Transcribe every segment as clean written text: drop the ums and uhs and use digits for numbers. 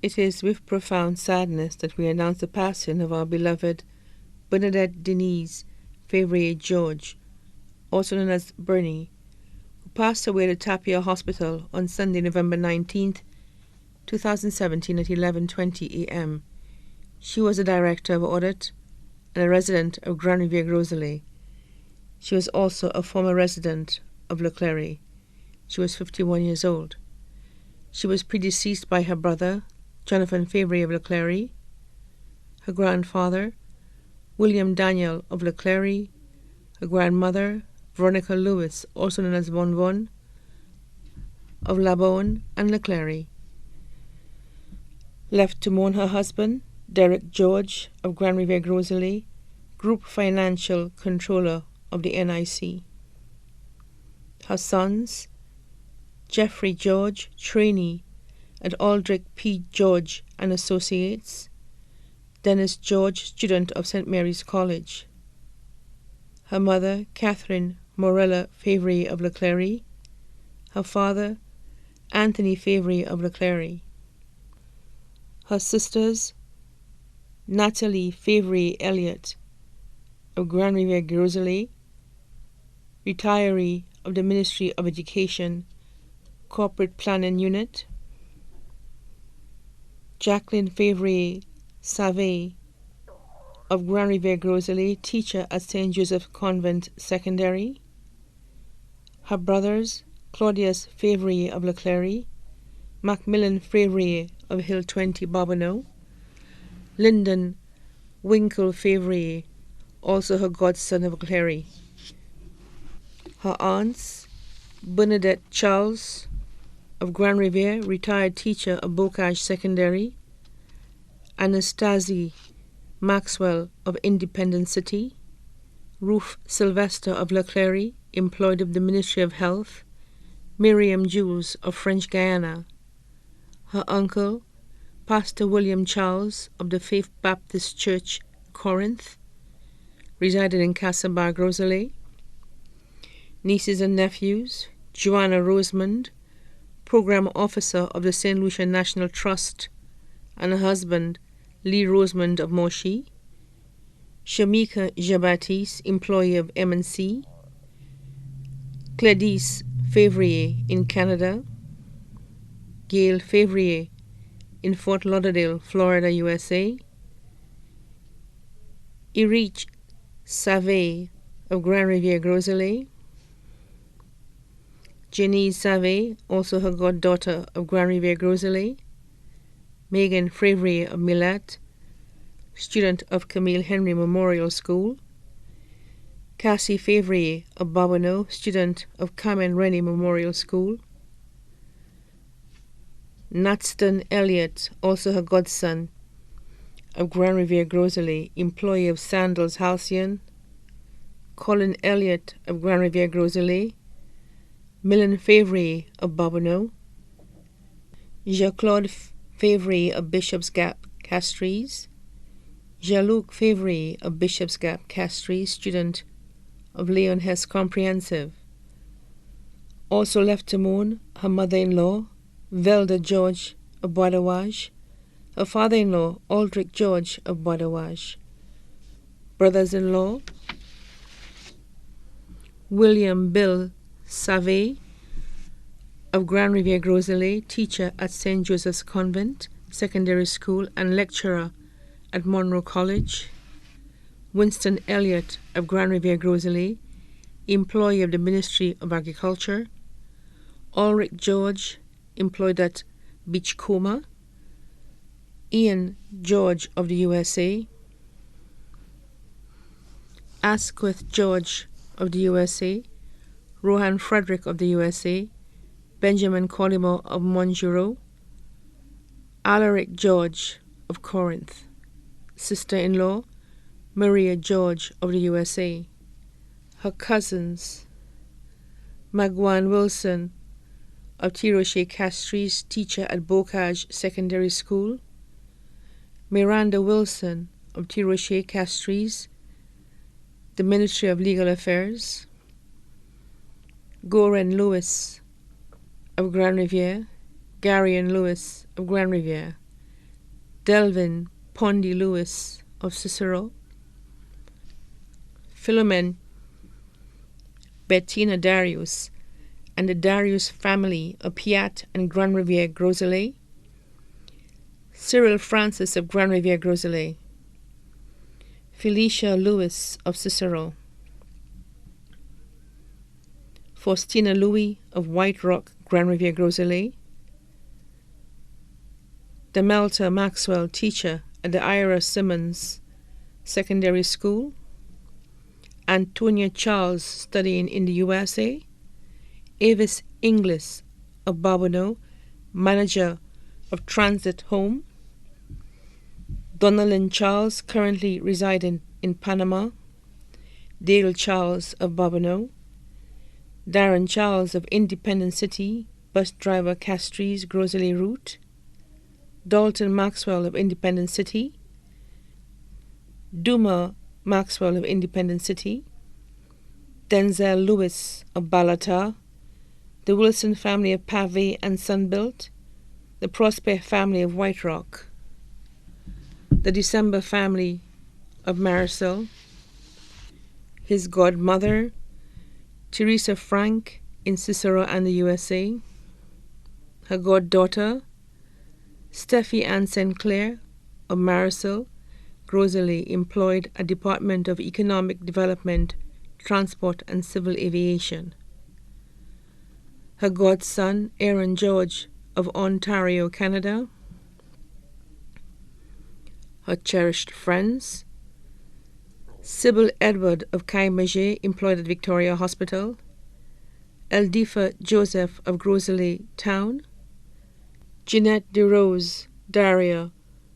It is with profound sadness that we announce the passing of our beloved Bernadette Denise Fevriere George, also known as Bernie, who passed away at the Tapia Hospital on Sunday, November 19th, 2017 at 11:20 a.m. She was a director of audit and a resident of Grand Riviere Rosalie. She was also a former resident of Le Clery. She was 51 years old. She was predeceased by her brother, Jonathan Fevriere of Le Clery, her grandfather, William Daniel of Le Clery, her grandmother, Veronica Lewis, also known as Von Von, of Labone and Le Clery. Left to mourn her husband, Derek George of Grand Riviere Rosalie, Group Financial Controller of the NIC. Her sons, Jeffrey George, trainee at Aldrich P. George and Associates, Dennis George, student of St. Mary's College. Her mother, Catherine Morella Fevriere of Le Clery. Her father, Anthony Fevriere of Le Clery. Her sisters, Natalie Fevriere Elliott of Grand Riviere Rosalie, retiree of the Ministry of Education Corporate Planning Unit, Jacqueline Fevriere Save of Grand Riviere Rosalie, teacher at St. Joseph Convent Secondary. Her brothers, Claudius Fevriere of Le Clery, Macmillan Fevriere of Hill 20 Bobbineau, Lyndon Winkle Fevriere, also her godson of Clery. Her aunts, Bernadette Charles of Grand Riviere, retired teacher of Bocage Secondary, Anastasie Maxwell of Independent City, Ruth Sylvester of Le Clery, employed of the Ministry of Health, Miriam Jules of French Guiana. Her uncle, Pastor William Charles of the Faith Baptist Church, Corinth, resided in Castlebar, Rosalie. Nieces and nephews, Joanna Rosemond, Program Officer of the St. Lucia National Trust, and her husband, Lee Rosemond of Moshi. Shamika Jabatis, employee of M&C. Cladis Fevriere in Canada. Gail Fevriere in Fort Lauderdale, Florida, USA. Erich Save of Grand Riviere Rosalie. Jenny Save, also her goddaughter of Grand Riviere Rosalie. Megan Fevriere of Millet, student of Camille Henry Memorial School. Cassie Fevriere of Bobbineau, student of Carmen Rennie Memorial School. Natston Elliott, also her godson of Grand Riviere Rosalie, employee of Sandals Halcyon. Colin Elliott of Grand Riviere Rosalie. Millen Fevriere of Bobbineau. Jean-Claude Fevriere of Bishop's Gap, Castries. Jean-Luc Fevriere of Bishop's Gap, Castries, student of Leon Hess Comprehensive. Also left to mourn her mother-in-law, Velda George of Bois d'Awage, her father-in-law, Aldrich George of Bois d'Awage. Brothers-in-law, William Bill Save of Grand Riviere Rosalie, teacher at St. Joseph's Convent Secondary School and lecturer at Monroe College. Winston Elliott of Grand Riviere Rosalie, employee of the Ministry of Agriculture. Ulrich George, employed at Beachcomber. Ian George of the USA. Asquith George of the USA. Rohan Frederick of the USA. Benjamin Collymore of Monjuro. Alaric George of Corinth. Sister-in-law, Maria George of the USA. Her cousins, Magwan Wilson of Tiroche Castries, teacher at Bocage Secondary School. Miranda Wilson of Tiroche Castries, the Ministry of Legal Affairs. Goren Lewis of Grand Riviere, Gary and Lewis of Grand Riviere. Delvin Pondy Lewis of Cicero, Philomen Bettina Darius and the Darius family of Piat and Grand Riviere Groselet, Cyril Francis of Grand Riviere Groselet, Felicia Lewis of Cicero, Faustina Louis of White Rock, Grand Riviere Groselet, Demelta Maxwell, teacher at the Ira Simmons Secondary School, Antonia Charles, studying in the USA, Avis Inglis of Barbano, manager of Transit Home, Donnellan Charles, currently residing in Panama, Dale Charles of Barbano, Darren Charles of Independence City, bus driver Castries Groselet route, Dalton Maxwell of Independence City, Duma Maxwell of Independence City, Denzel Lewis of Balata, the Wilson family of Pavé and Sunbuilt, the Prosper family of White Rock, the December family of Marisol, his godmother, Teresa Frank in Cicero and the USA, her goddaughter, Steffi Ann St. Clair of Marisol, Groselet, employed at Department of Economic Development, Transport and Civil Aviation, her godson, Aaron George of Ontario, Canada, her cherished friends, Sybil Edward of Caille-Mager, employed at Victoria Hospital, Eldifa Joseph of Groselet Town, Jeanette DeRose Daria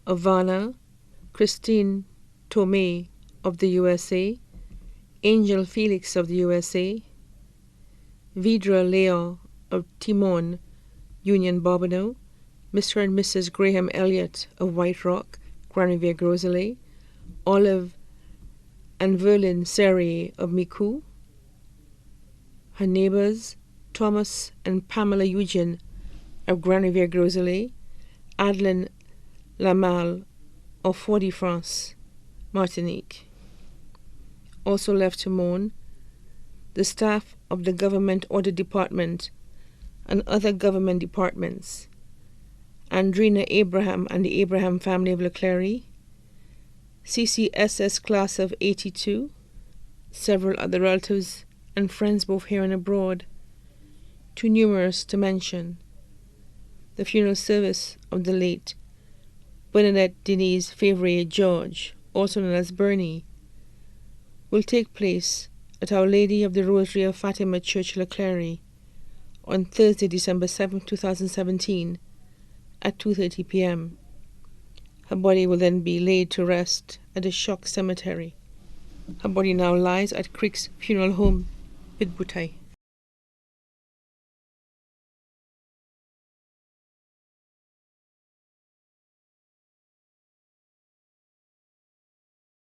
of Vanna, Christine Tomei of the USA, Angel Felix of the USA, Vidra Leon of Timon, Union Bobino, Mr. and Mrs. Graham Elliott of White Rock, Grand Riviere Groselet, Olive and Verlin Serrier of Micoud, her neighbors, Thomas and Pamela Eugene of Grand Riviere Groselet, Adeline Lamal of Fort-de-France, Martinique. Also left to mourn the staff of the Government Audit Department and other government departments, Andrina Abraham and the Abraham family of Leclerc, CCSS class of 82, several other relatives and friends both here and abroad, too numerous to mention. The funeral service of the late Bernadette Denise Fevriere George, also known as Bernie, will take place at Our Lady of the Rosary of Fatima Church, Leclerc, on Thursday, December 7, 2017, at 2:30 p.m. Her body will then be laid to rest at the Choc Cemetery. Her body now lies at Crick's Funeral Home, Bidbutay.